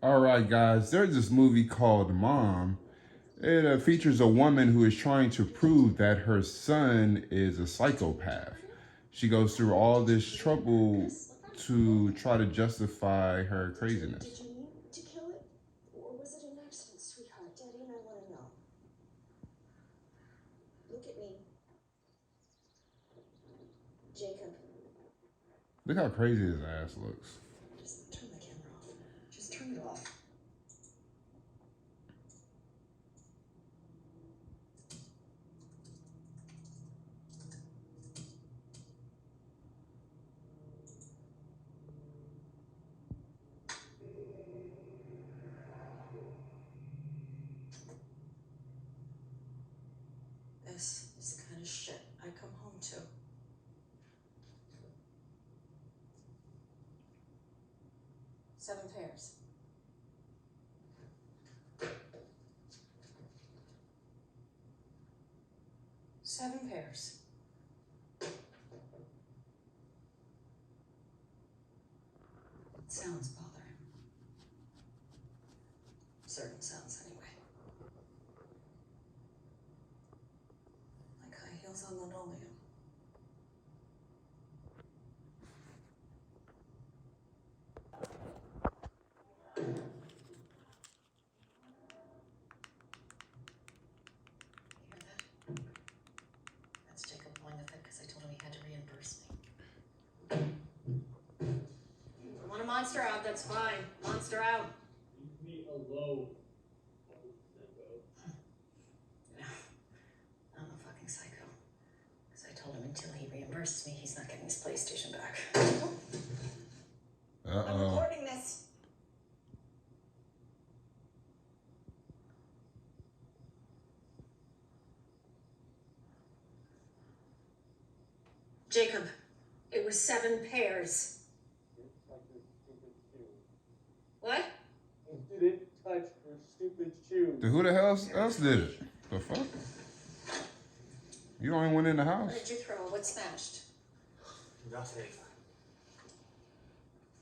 All right, guys, there's this movie called Mom. It features a woman who is trying to prove that her son is a psychopath. She goes through all this trouble to try to justify her craziness. Did you mean to kill it? Or was it an accident, sweetheart? Daddy and I want to know. Look at me. Jacob. Look how crazy his ass looks. Just turn the camera off. Just turn it off. This is the kind of shit I come home to. Seven pairs. Seven pairs. Sounds bother him. Certain sounds, anyway. Like high heels on linoleum. You hear that? That's Jacob pulling the fit because I told him he had to reimburse me. I want a monster out, that's fine. Monster out. Leave me alone. No, I'm a fucking psycho. Because I told him until he reimburses me, he's not getting his PlayStation back. I'm recording this. Jacob, it was 7 pairs. What? I didn't touch her stupid shoes. Who the hell else did it? The fuck? You don't even went in the house. What did you throw? What smashed? Nothing.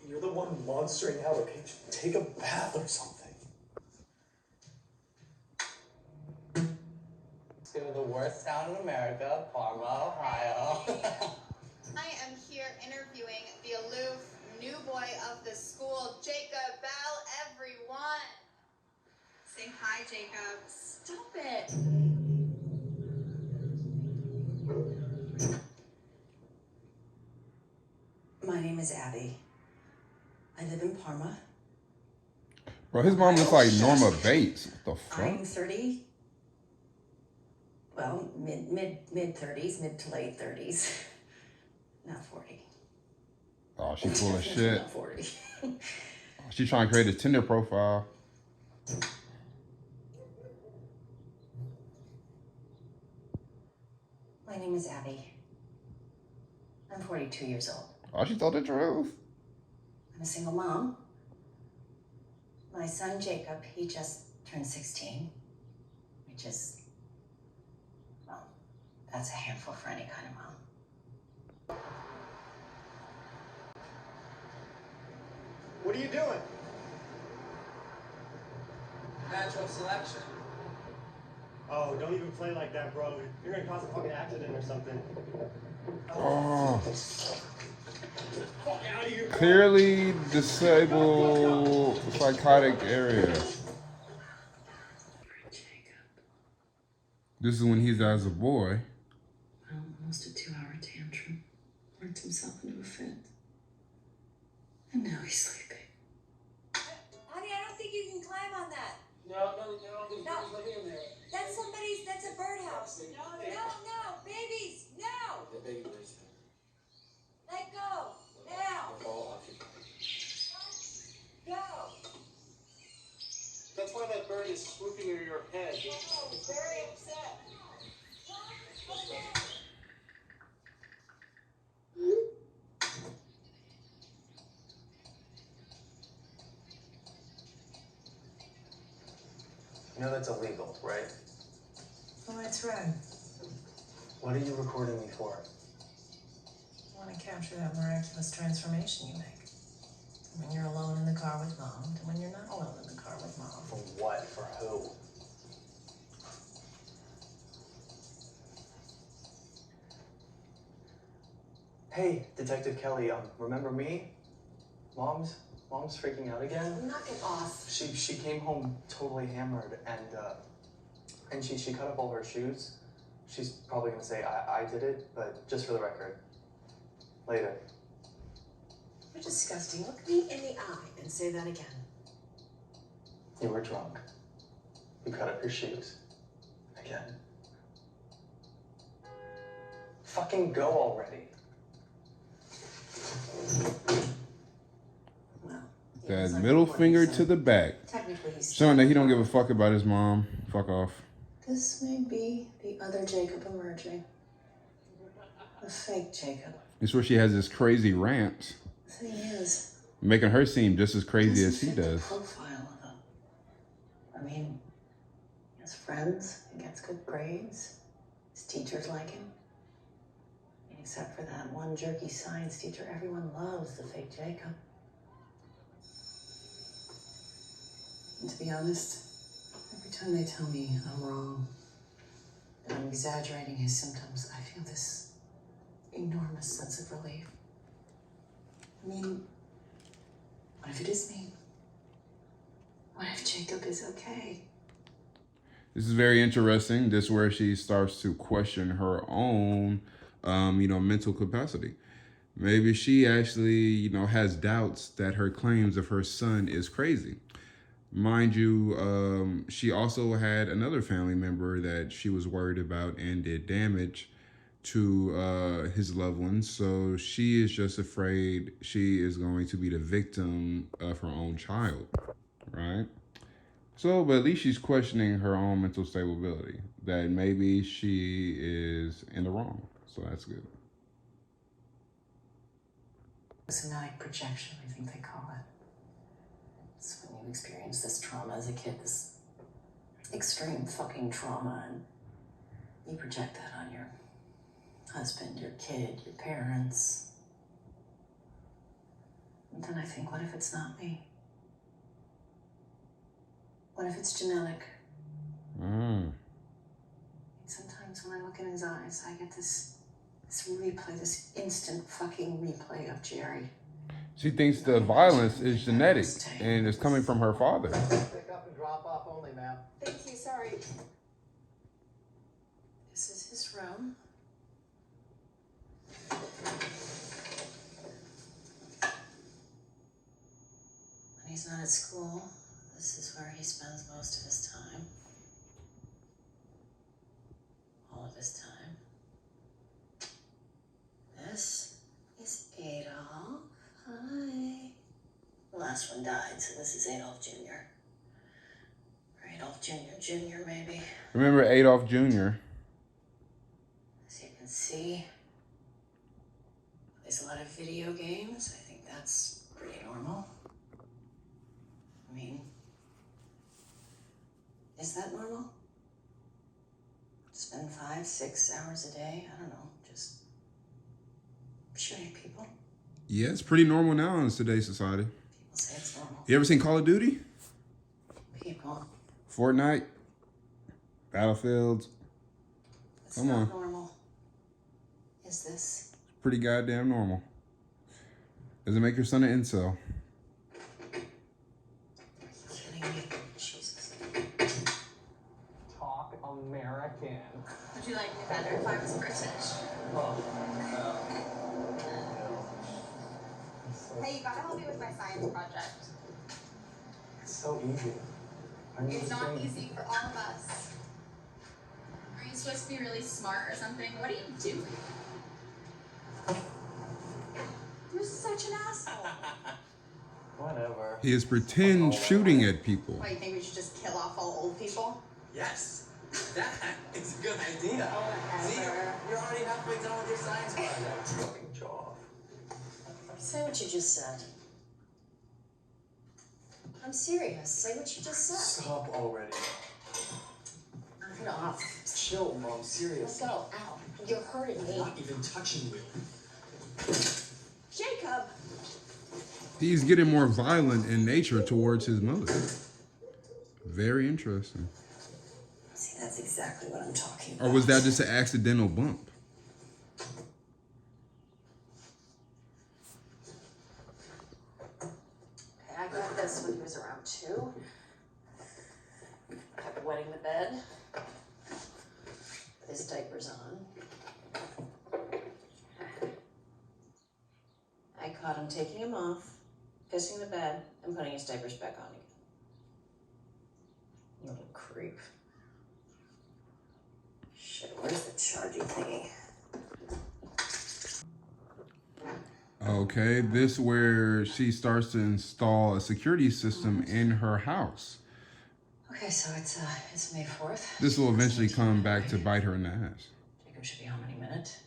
You're the one monstering out, okay? Just take a bath or something. To the worst town in America, Parma, Ohio. I am here interviewing the aloof new boy of the school, Jacob Bell, everyone. Say hi, Jacob. Stop it. My name is Abby. I live in Parma. Bro, his mom looks like Norma Bates. What the fuck? I'm 30. Well, mid 30s, mid to late 30s. Not 40. Oh, she full of Definitely shit. Not 40. She trying to create a Tinder profile. My name is Abby. I'm 42 years old. Oh, she told the truth. I'm a single mom. My son Jacob, he just turned 16, which is, well, that's a handful for any kind of mom. What are you doing? Natural selection. Oh, don't even play like that, bro. You're gonna cause a fucking accident or something. Oh, Fuck out of here. clearly disabled psychotic area. Jacob. This is when he's as a boy. Well, almost a 2-hour tantrum. Worked himself into a fit. And now he's sleeping. Honey, I don't think you can climb on that. No, there's No. living in there. That's a birdhouse. No, babies, no! The baby was Let go, now, all occupied. go. That's why that bird is swooping near your head. Oh, very upset. You know that's illegal, right? Oh, that's right. What are you recording me for? I want to capture that miraculous transformation you make. When you're alone in the car with mom, and when you're not alone in the car with mom. For what? For who? Hey, Detective Kelly, remember me? Mom's freaking out again. Knock it off. She came home totally hammered and she cut up all her shoes. She's probably gonna say I did it, but just for the record. Later. You're disgusting. Look me in the eye and say that again. You were drunk. You cut up your shoes. Again. Fucking go already. Well, That middle finger to the back. Technically, he's Showing that he don't give a fuck about his mom. Fuck off. This may be the other Jacob emerging. The fake Jacob. It's where she has this crazy rant, The thing is, making her seem just as crazy as he doesn't fit the does. profile of him. I mean, he has friends, he gets good grades, his teachers like him. And except for that one jerky science teacher, everyone loves the fake Jacob. And to be honest, every time they tell me I'm wrong, and I'm exaggerating his symptoms, I feel this enormous sense of relief. I mean, what if it is me? What if Jacob is okay? This is very interesting. This is where she starts to question her own, mental capacity. Maybe she actually, has doubts that her claims of her son is crazy. Mind you, she also had another family member that she was worried about and did damage to his loved ones. So she is just afraid she is going to be the victim of her own child, right? So, but at least she's questioning her own mental stability, that maybe she is in the wrong. So that's good. Somatic projection, I think they call it. It's when you experience this trauma as a kid, this extreme fucking trauma, and you project that on your husband, your kid, your parents. And then I think, what if it's not me? What if it's genetic? Sometimes when I look in his eyes, I get this replay, this instant fucking replay of Jerry. She thinks the violence is genetic and it's coming from her father. Pick up and drop off only, ma'am. Thank you, sorry. This is his room. When he's not at school, this is where he spends most of his time. All of his time. This is Adolf. Hi. The last one died, so this is Adolf Jr. Or Adolf Jr., maybe. Remember Adolf Jr.? As you can see, plays a lot of video games. I think that's pretty normal. I mean, is that normal? Spend 5-6 hours a day? I don't know, just shooting people. Yeah, it's pretty normal now in today's society. People say it's normal. You ever seen Call of Duty? People. Fortnite? Battlefields? It's Come not on. normal. Is this? Pretty goddamn normal. Does it make your son an incel? Are you kidding me? Jesus. Talk American. Would you like me better if I was British? Hey, you gotta help me with my science project. It's so easy. It's not easy for all of us. Are you supposed to be really smart or something? What are you doing? You're such an asshole. Whatever. He is pretend shooting at people. What, you think we should just kill off all old people? Yes, that is a good idea. See, Whatever. you're already halfway done with your science project. Fucking jaw. Say what you just said. I'm serious. Say what you just said. Stop already. Knock it off. Chill, Mom. Let's Seriously. go. Ow. You're hurting me. Not even touching you. Jacob! He's getting more violent in nature towards his mother. Very interesting. See, that's exactly what I'm talking about. Or was that just an accidental bump? Okay, I got this when he was around 2. Kept wetting the bed. With his diapers on. I caught him taking him off, pissing the bed, and putting his diapers back on again. Little creep. Shit, where's the charging thingy? Okay, this where she starts to install a security system in her house. Okay, so it's May 4th. This will eventually come back to bite her in the ass. Jacob should be home any minute.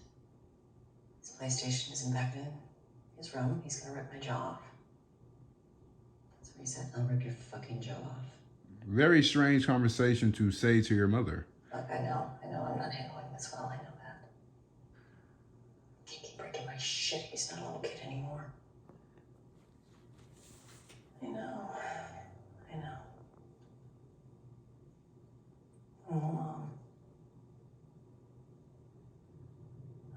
His PlayStation is in back in his room. He's gonna rip my jaw off. That's what he said. I'll rip your fucking jaw off. Very strange conversation to say to your mother. Look, I know I'm not handling this well. I know that. Can't keep breaking my shit. He's not a little kid anymore. I know. Oh, Mom.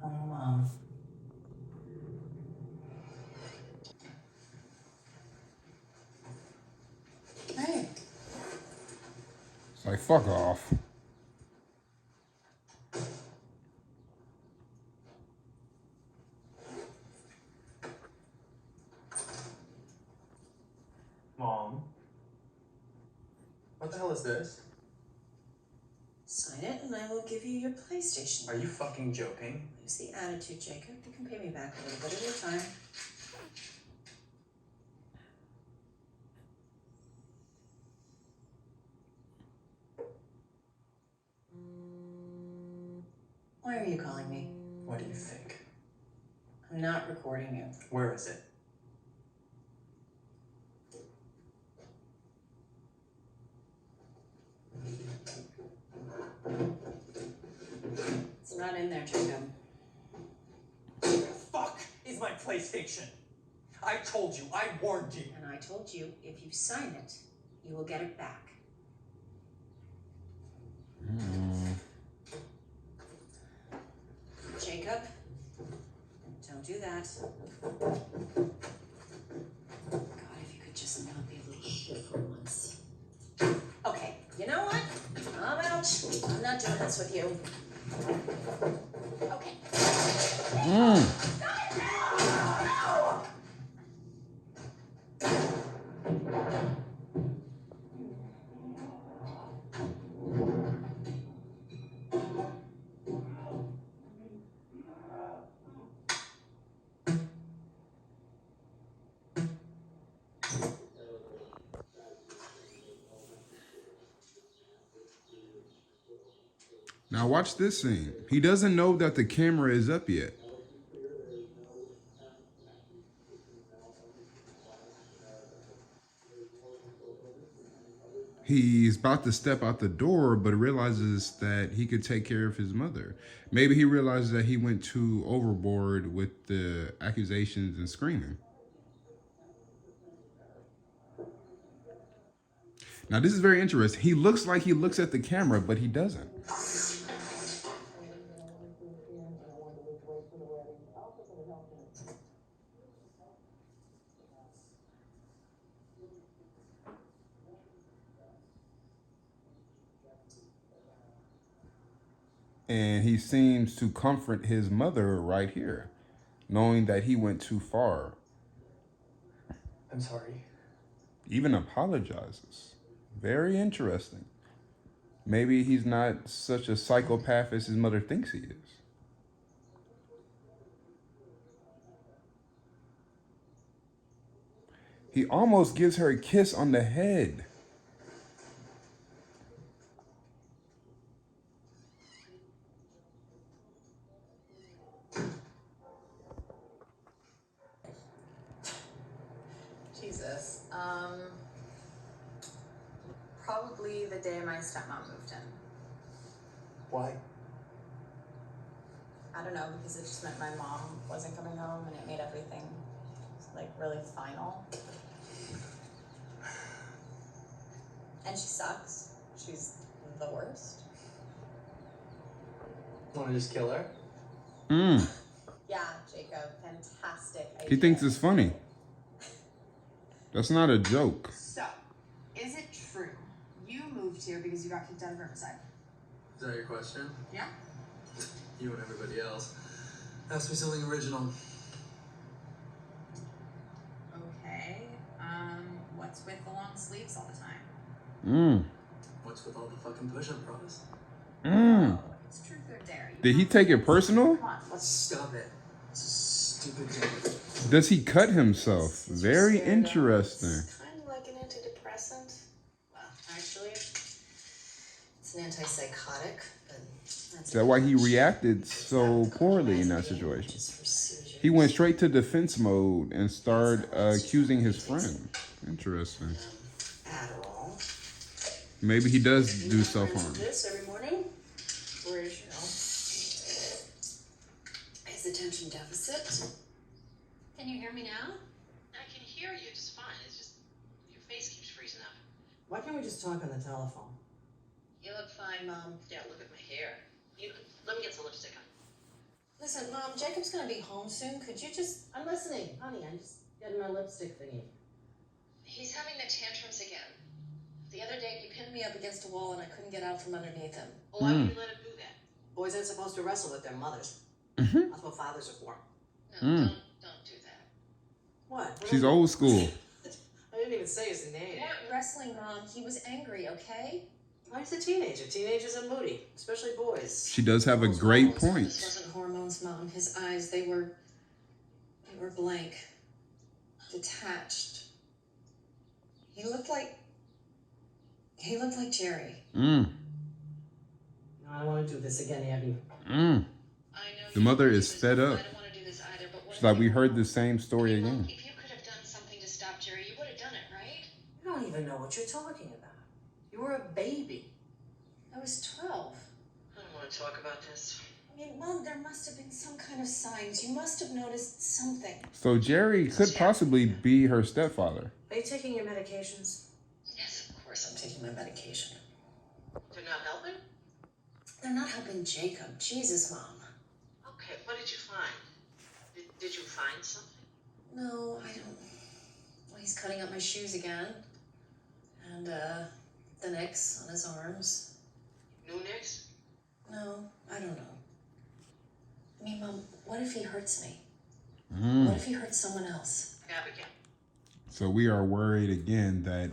Oh, Mom. Hey. It's like, fuck off. Mom. What the hell is this? Sign it and I will give you your PlayStation. Are you fucking joking? Lose the attitude, Jacob. You can pay me back a little bit at a time. Why are you calling me? What do you think? I'm not recording you. Where is it? It's not in there, Jacob. Fuck is my PlayStation. I told you, I warned you. And I told you, if you sign it, you will get it back. Jacob, don't do that. God, if you could just not be a little shit for once. Okay, you know what? I'm out. I'm not doing this with you. Okay. Now watch this scene. He doesn't know that the camera is up yet. He's about to step out the door, but realizes that he could take care of his mother. Maybe he realizes that he went too overboard with the accusations and screaming. Now, this is very interesting. He looks like he looks at the camera, but he doesn't. And he seems to comfort his mother right here, knowing that he went too far. I'm sorry. Even apologizes. Very interesting. Maybe he's not such a psychopath as his mother thinks he is. He almost gives her a kiss on the head. Jesus. Probably the day my stepmom moved in. Why? I don't know, because it just meant my mom wasn't coming home and it made everything like really final. And she sucks. She's the worst. Wanna just kill her? Yeah, Jacob, fantastic idea. He thinks it's funny. That's not a joke. So, is it true you moved here because you got kicked out of Riverside? Is that your question? Yeah. You and everybody else. Ask me something original. Okay. What's with the long sleeves all the time? What's with all the fucking push-up bras? Oh, it's truth or dare. Did he take it personal? Come on, let's Stop it. It's a stupid joke. Does he cut himself? Very interesting. It's kind of like an antidepressant. Well, actually, it's an antipsychotic, but that's Is that why he reacted so poorly in that situation? He went straight to defense mode and started accusing his friend. Interesting. Adderall. Maybe he does do self-harm. This every morning, whereas his attention deficit. Can you hear me now? I can hear you just fine. It's just your face keeps freezing up. Why can't we just talk on the telephone? You look fine, Mom. Yeah, look at my hair. Let me get some lipstick on. Listen, Mom, Jacob's gonna be home soon. Could you just... I'm listening. Honey, I'm just getting my lipstick thingy. He's having the tantrums again. The other day he pinned Me up against a wall and I couldn't get out from underneath him. Well, why would you let him do that? Boys aren't supposed to wrestle with their mothers. That's what fathers are for. No, don't do that. What? She's old school. I didn't even say his name. You weren't wrestling, Mom. He was angry, okay? Why he's a teenager? Teenagers are moody, especially boys. She does have a great This point. wasn't hormones, Mom. His eyes, they were blank. Detached. He looked like Jerry. No, I don't want to do this again, Abby. I know The you mother don't do is this, fed but up. I don't want to do this either, but what She's if like, we you heard were the same story wrong? again. If you could have done something to stop Jerry, you would have done it, right? You don't even know what you're talking about. You were a baby. I was 12. I don't want to talk about this. I mean, Mom, there must have been some kind of signs. You must have noticed something. So Jerry could possibly be her stepfather. Are you taking your medications? Yes, of course I'm taking my medication. They're not helping? They're not helping Jacob. Jesus, Mom. Okay, what did you find? Did you find something? No, I don't. Well, he's cutting up my shoes again. And, the nicks on his arms. New nicks? No, I don't know. I mean, Mom, what if he hurts me? Mm. What if he hurts someone else? Abigail. So we are worried again that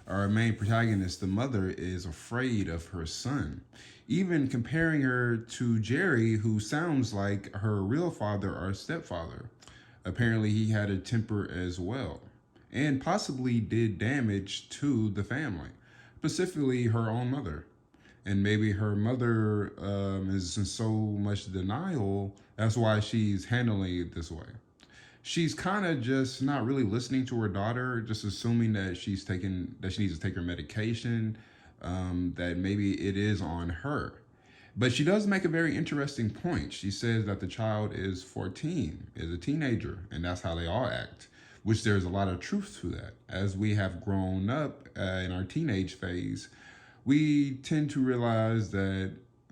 our main protagonist, the mother, is afraid of her son. Even comparing her to Jerry, who sounds like her real father or stepfather. Apparently he had a temper as well, and possibly did damage to the family, specifically her own mother. And maybe her mother is in so much denial, that's why she's handling it this way. She's kind of just not really listening to her daughter, just assuming that she needs to take her medication, that maybe it is on her. But she does make a very interesting point. She says that the child is 14, is a teenager, and that's how they all act, which there's a lot of truth to that. As we have grown up in our teenage phase, we tend to realize that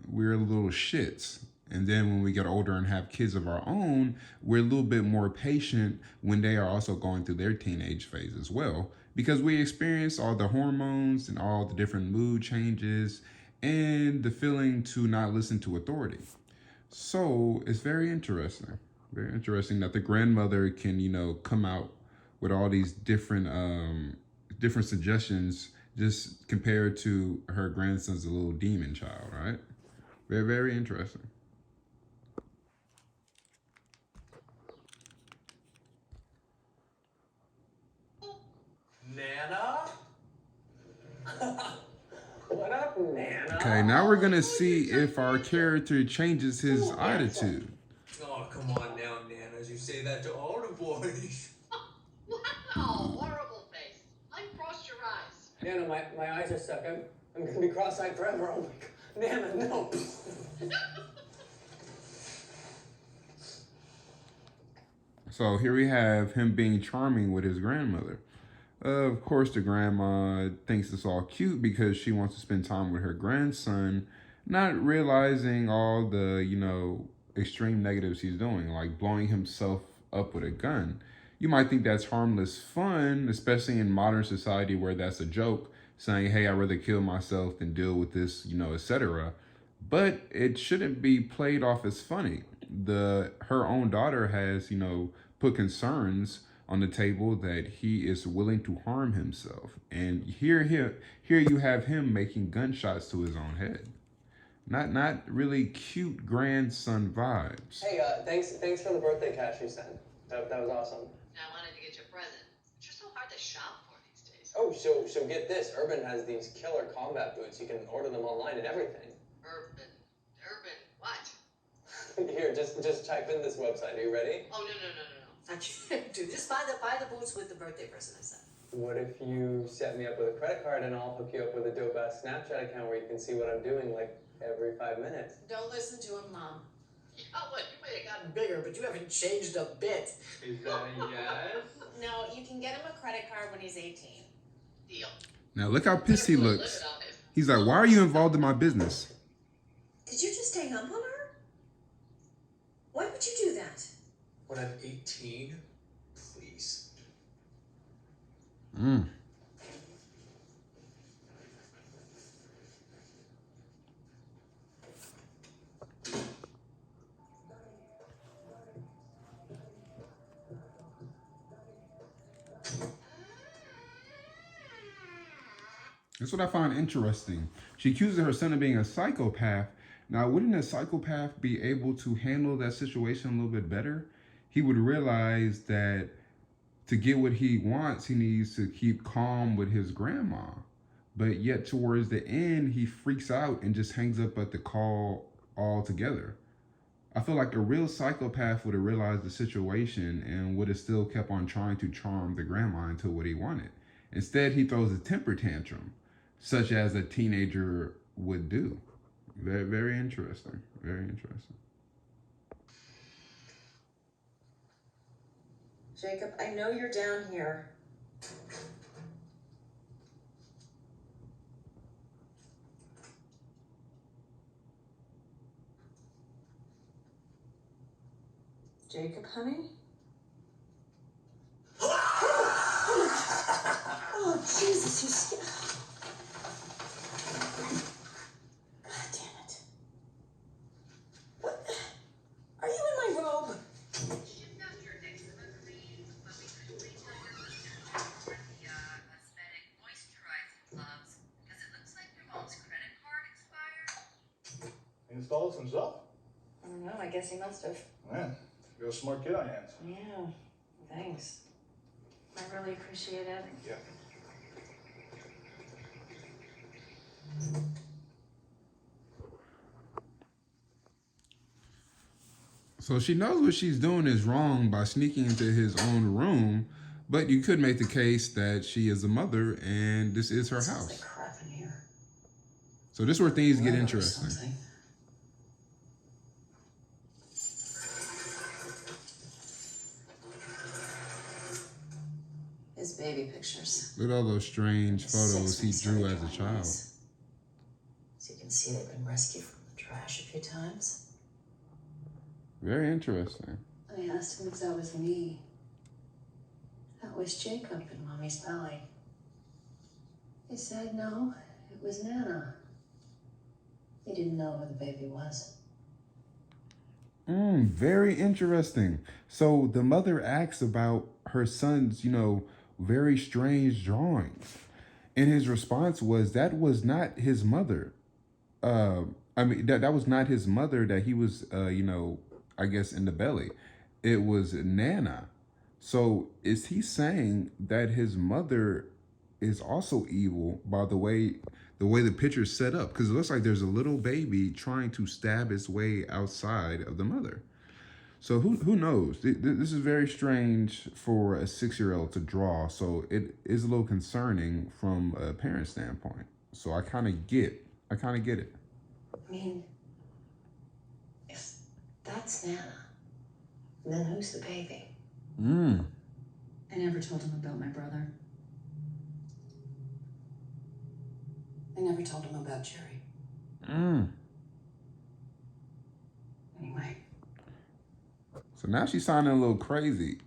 we're little shits. And then when we get older and have kids of our own, we're a little bit more patient when they are also going through their teenage phase as well, because we experience all the hormones and all the different mood changes and the feeling to not listen to authority. So it's very interesting that the grandmother can, come out with all these different suggestions just compared to her grandson's a little demon child, right? Very, very interesting. Nana? What up, Nana? Okay, now we're gonna see if our character changes his attitude. Oh, come on now, Nanas. You say that to all the boys. Wow, horrible face. Uncross your eyes. Nana, my eyes are stuck. I'm gonna be cross-eyed forever. Oh my God. Nana, no. So here we have him being charming with his grandmother. Of course, the grandma thinks it's all cute because she wants to spend time with her grandson, not realizing all the, extreme negatives he's doing, like blowing himself up with a gun. You might think that's harmless fun, especially in modern society where that's a joke, saying, hey, I'd rather kill myself than deal with this, etc. But it shouldn't be played off as funny. Her own daughter has, put concerns on the table that he is willing to harm himself. And here you have him making gunshots to his own head. Not really cute grandson vibes. Hey, thanks for the birthday cash you sent. That was awesome. I wanted to get you a present. But you're so hard to shop for these days. Oh, so get this. Urban has these killer combat boots. You can order them online and everything. Urban what? Here, just type in this website. Are you ready? Oh, no. I can't do this. Buy the boots with the birthday present I sent. What if you set me up with a credit card and I'll hook you up with a dope-ass Snapchat account where you can see what I'm doing, like, every 5 minutes? Don't listen to him, Mom. Oh, what? You might have gotten Bigger, but you haven't changed a bit. Is that a yes? No, you can get him a credit card when he's 18. deal. Now look how pissed he looks. He's like, why are you involved in my business? Did you just hang up on her? Why would you do that? When I'm 18, please. That's what I find interesting. She accuses her son of being a psychopath. Now, wouldn't a psychopath be able to handle that situation a little bit better? He would realize that to get what he wants, he needs to keep calm with his grandma. But yet towards the end, he freaks out and just hangs up at the call altogether. I feel like a real psychopath would have realized the situation and would have still kept on trying to charm the grandma into what he wanted. Instead, he throws a temper tantrum, such as a teenager would do. Very, very interesting. Very interesting. Jacob, I know you're down here. Jacob, honey? Oh, Jesus, you scared. God damn it. What? Are you in my robe? Shift out your eczema cream, but we couldn't reach out your the cosmetic moisturizing gloves because it looks like your mom's credit card expired. He installed this himself? I don't know, I guess he must have. Man, you're a smart kid on your hands. Yeah, thanks. I really appreciate it. Yeah. So she knows what she's doing is wrong by sneaking into his own room, but you could make the case that she is a mother and this is her Smells like house. crap in here. So this is where things get Blood or interesting. something. His baby pictures. Look at all those strange photos he Since drew we as a started child. this. As you can see, they've been rescued from the trash a few times. Very interesting. I asked him if that was me. That was Jacob in Mommy's belly. He said no, it was Nana. He didn't know who the baby was. Very interesting. So the mother asks about her son's, very strange drawings. And his response was that was not his mother. That was not his mother that he was, I guess in the belly. It was Nana. So is he saying that his mother is also evil by the way the picture's set up? Because it looks like there's a little baby trying to stab its way outside of the mother. So who knows? This is very strange for a 6-year-old to draw. So it is a little concerning from a parent standpoint. So I kind of get it. I mean, if that's Nana, then who's the baby? I never told him about my brother. I never told him about Jerry. Anyway. So now she's sounding a little crazy.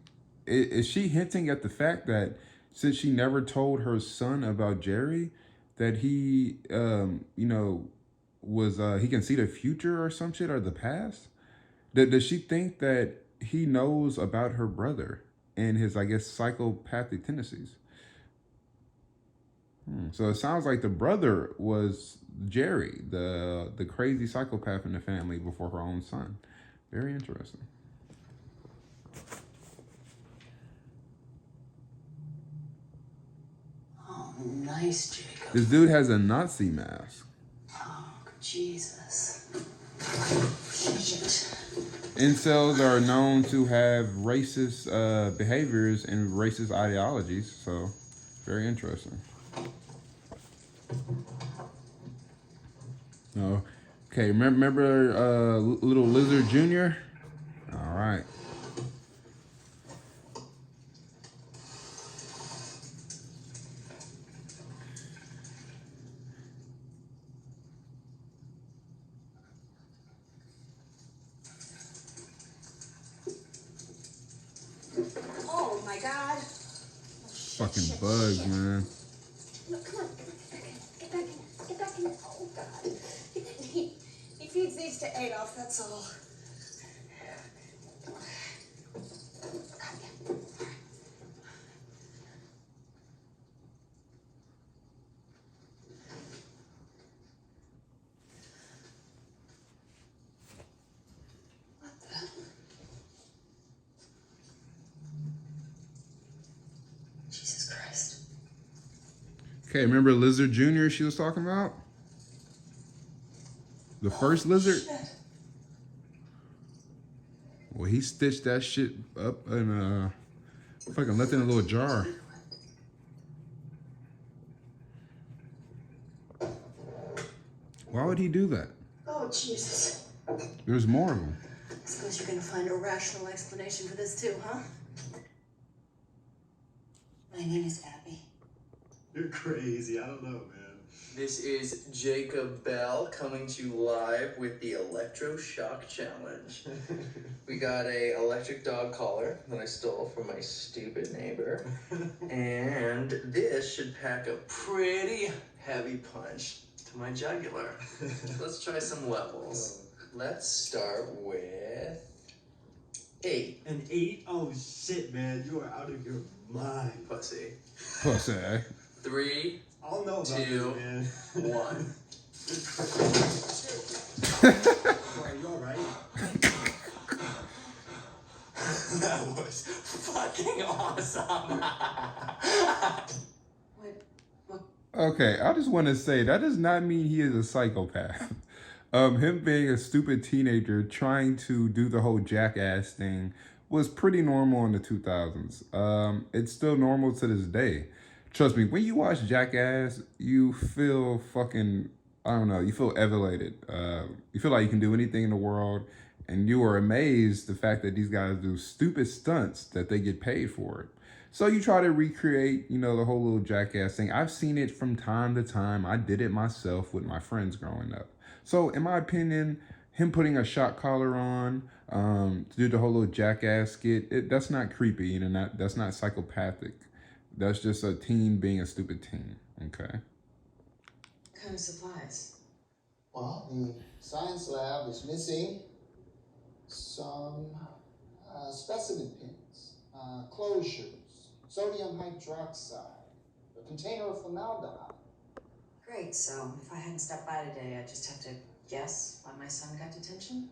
Is she hinting at the fact that since she never told her son about Jerry, that he, was he can see the future or some shit or the past? Does she think that he knows about her brother and his, I guess, psychopathic tendencies? So it sounds like the brother was Jerry, the crazy psychopath in the family before her own son. Very interesting. Oh, nice, Jacob. This dude has a Nazi mask. Oh, Jesus. Shit. Incels are known to have racist behaviors and racist ideologies, so very interesting. Oh, okay. Remember Little Lizard Jr.? All right. Oh, my God. Fucking bugs, man. No, come on. Get back in. Get back in. Oh, God. He feeds these to Adolf, that's all. Jesus Christ. Okay, remember Lizard Jr. she was talking about? The first lizard? Shit. Well, he stitched that shit up and fucking left it in a little jar. Why would he do that? Oh, Jesus. There's more of them. I suppose you're gonna find a rational explanation for this too, huh? My name is Abby. You're crazy. I don't know, man. This is Jacob Bell coming to you live with the Electroshock Challenge. We got a electric dog collar that I stole from my stupid neighbor. And this should pack a pretty heavy punch to my jugular. Let's try some levels. Let's start with 8. An 8? Oh shit, man. You are out of your mind. Pussy. Pussy, eh? 3, I don't know about 2, this, man. 1. Are you alright? That was fucking awesome. What? Okay, I just want to say that does not mean he is a psychopath. Him being a stupid teenager trying to do the whole jackass thing was pretty normal in the 2000s. It's still normal to this day. Trust me, when you watch Jackass, you feel fucking, I don't know, you feel elevated. You feel like you can do anything in the world, and you are amazed the fact that these guys do stupid stunts that they get paid for it. So you try to recreate, the whole little Jackass thing. I've seen it from time to time. I did it myself with my friends growing up. So in my opinion, him putting a shock collar on to do the whole little Jackass skit, that's not creepy, and that's not psychopathic. That's just a teen being a stupid teen, okay? What kind of supplies? Well, the science lab is missing some specimen pins, closures, sodium hydroxide, a container of formaldehyde. Great, so if I hadn't stopped by today, I'd just have to guess why my son got detention?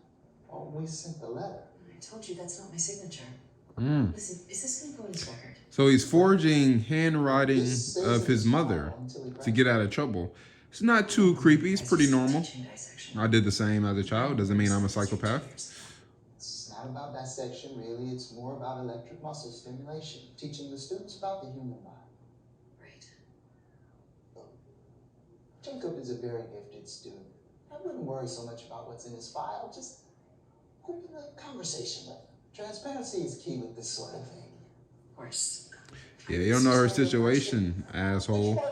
Well, we sent the letter. I told you that's not my signature. Listen, is this gonna go in his record? So he's forging handwriting This says of in his his mother file until he to get out of trouble. It's not too creepy. It's pretty normal. I did the same as a child. Doesn't mean I'm a psychopath. It's not about dissection, really. It's more about electric muscle stimulation, teaching the students about the human body. Right. Jacob is a very gifted student. I wouldn't worry so much about what's in his file. Just open a conversation with him. Transparency is key with this sort of thing. course. Yeah, they don't know her situation, asshole. Where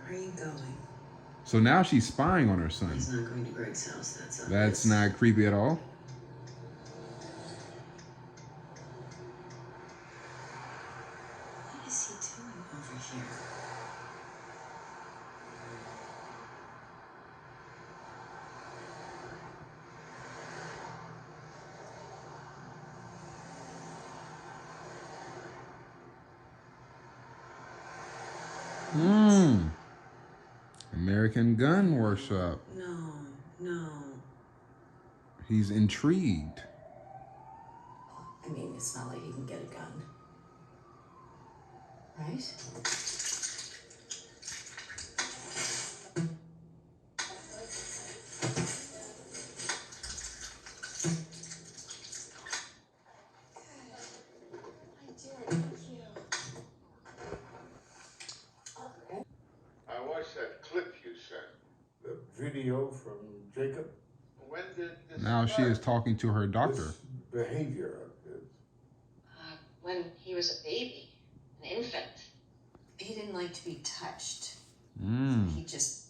are you going? So now she's spying on her son. He's not going to Greg's house, that's obvious. That's not creepy at all. What is he doing over here? American Gun Workshop. No. He's intrigued. I mean, it's not like he can get a gun. Right? I watched that clip you sent. The video from Jacob. When did this Now she is talking to her doctor. This behavior of his. When he was a baby, an infant. He didn't like to be touched. He just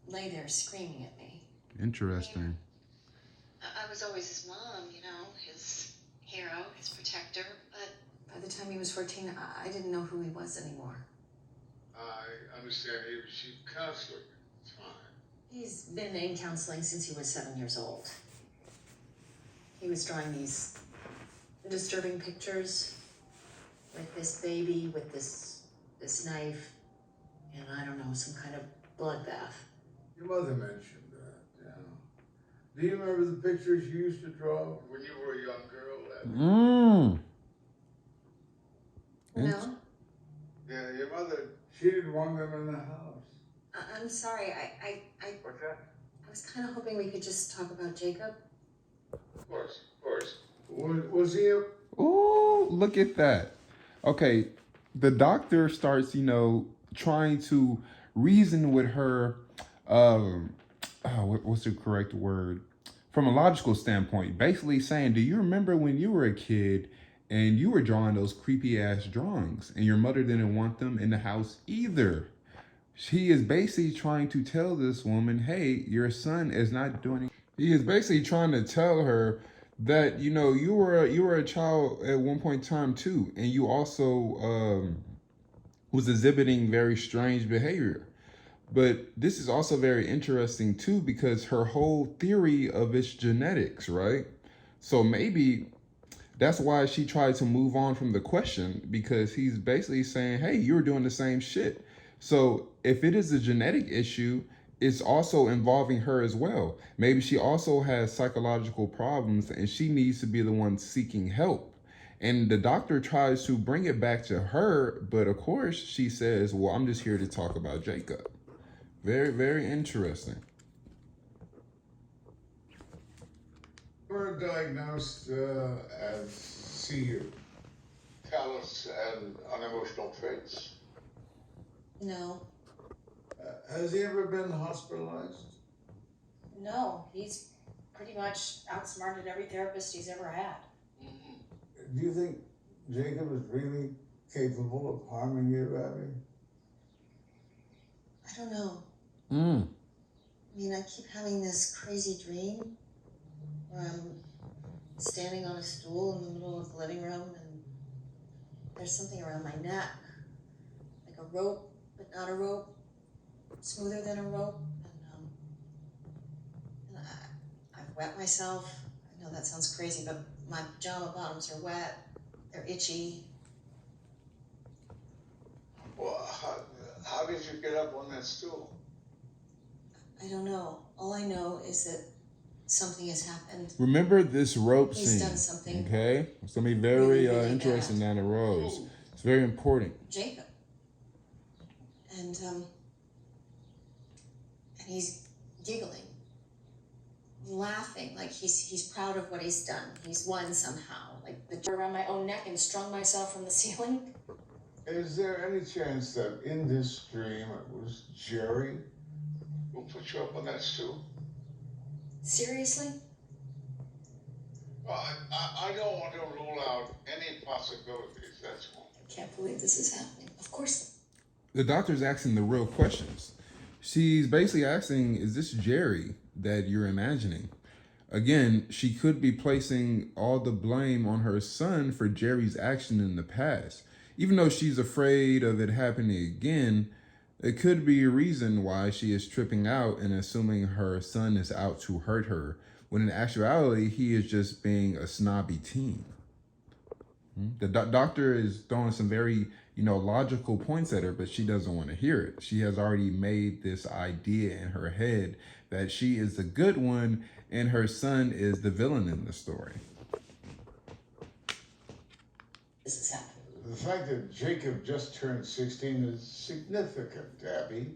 lay there screaming at me. Interesting. I was always his mom, you know, his hero, his protector, but By the time he was 14, I didn't know who he was anymore. I understand he was chief counselor at the time. He's been in counseling since he was 7 years old. He was drawing these disturbing pictures with this baby, with this knife, and I don't know, some kind of bloodbath. Your mother mentioned that, yeah. Do you remember the pictures you used to draw when you were a young girl? No? Yeah, your mother, she didn't want them in the house. I'm sorry, What's that? I was kind of hoping we could just talk about Jacob. Of course. Was he a... Oh, look at that. Okay, the doctor starts, trying to reason with her, what's the correct word? From a logical standpoint, basically saying, do you remember when you were a kid and you were drawing those creepy ass drawings and your mother didn't want them in the house either? She is basically trying to tell this woman, hey, your son is not doing it. He is basically trying to tell her that, you were a child at one point in time too, and you also was exhibiting very strange behavior. But this is also very interesting too, because her whole theory of it's genetics, right? So maybe that's why she tried to move on from the question, because he's basically saying, hey, you're doing the same shit. So if it is a genetic issue, it's also involving her as well. Maybe she also has psychological problems and she needs to be the one seeking help. And the doctor tries to bring it back to her, but of course she says, well, I'm just here to talk about Jacob. Very, very interesting. You were diagnosed as CU. Callous and unemotional traits. No. Has he ever been hospitalized? no, he's pretty much outsmarted every therapist he's ever had. Do you think Jacob is really capable of harming you, Abby? I don't know. Mm. I mean, I keep having this crazy dream where I'm standing on a stool in the middle of the living room and there's something around my neck, like a rope, but not a rope, smoother than a rope. And I've wet myself. I know that sounds crazy, but my pajama bottoms are wet. They're itchy. Well, how did you get up on that stool? I don't know. All I know is that something has happened. Remember this rope He's scene, done something okay? It's going to be very really interesting bad. down the road. It's very important. Jacob. And he's giggling, laughing, like he's proud of what he's done. He's won somehow. Like the door around my own neck and strung myself from the ceiling. Is there any chance that in this dream it was Jerry Who put you up on that stool? Seriously? Well, I don't want to rule out any possibilities, that's all. I can't believe this is happening. Of course. The doctor's asking the real questions. She's basically asking, is this Jerry that you're imagining? Again, she could be placing all the blame on her son for Jerry's action in the past. Even though she's afraid of it happening again, it could be a reason why she is tripping out and assuming her son is out to hurt her, when in actuality, he is just being a snobby teen. The doctor is throwing some very, logical points at her, but she doesn't want to hear it. She has already made this idea in her head that she is the good one and her son is the villain in the story. This is happening. The fact that Jacob just turned 16 is significant, Abby.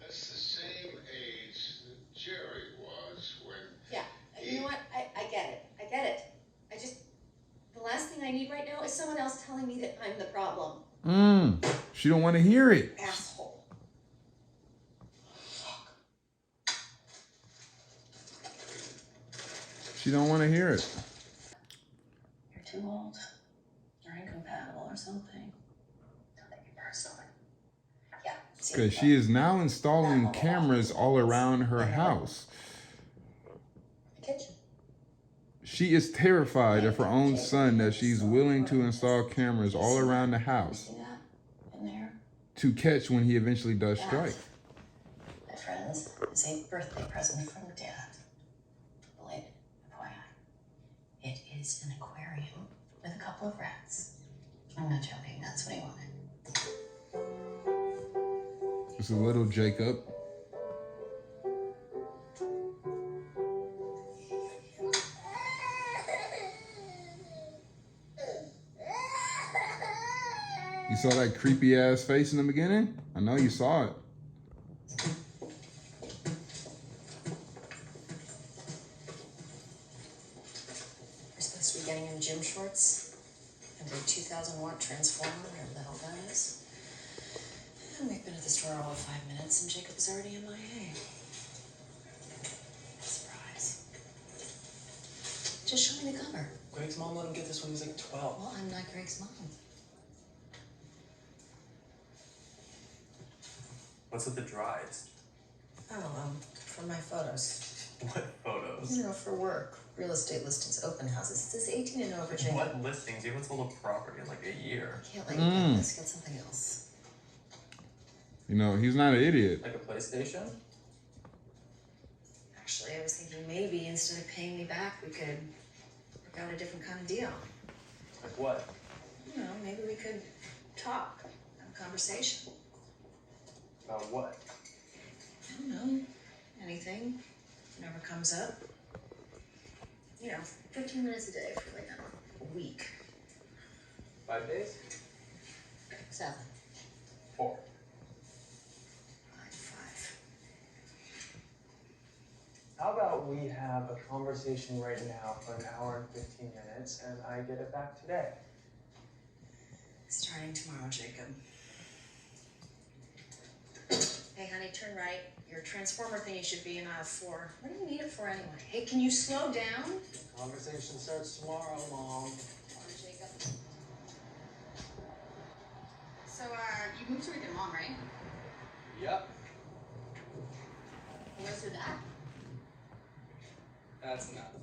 That's the same age that Jerry was when... Yeah, you know what? I get it. I get it. The last thing I need right now is someone else telling me that I'm the problem. She don't want to hear it. Asshole. She don't want to hear it. You're too old. You're incompatible or something. Don't take it personally. Yeah. Because she is now installing cameras all around her house. The kitchen. She is terrified of her own son that she's willing to install cameras all around the house See that? In there? to catch when he eventually does strike. My friends, it's a birthday present from Dad. Belated, FYI. It is an aquarium with a couple of rats. I'm not joking, that's what he wanted. It's a little Jacob. You saw that creepy ass face in the beginning? I know you saw it. We're supposed to be getting in gym shorts and a 2000-watt transformer, whatever the hell that is. And we've been at the store all of 5 minutes and Jacob is already MIA. Surprise. Just show me the cover. Greg's mom let him get this when he was like 12. Well, I'm not Greg's mom. What's with the drives? Oh, for my photos. What photos? You know, for work. Real estate listings, open houses. It says 18 and over, Jacob. What listings? You haven't sold a property in like a year. Can't let you get this. Get something else. He's not an idiot. Like a PlayStation? Actually, I was thinking maybe instead of paying me back, we could work out a different kind of deal. Like what? You know, maybe we could talk, have a conversation. About what? I don't know. Anything. Whatever comes up. 15 minutes a day for like a week. 5 days? 7. 4. 5. How about we have a conversation right now for an hour and 15 minutes and I get it back today? Starting tomorrow, Jacob. Hey, honey, turn right. Your transformer thingy should be in aisle 4. What do you need it for anyway? Hey, can you slow down? Conversation starts tomorrow, Mom. Come on, Jacob. So, you moved to with your mom, right? Yep. Where's your dad? That's enough.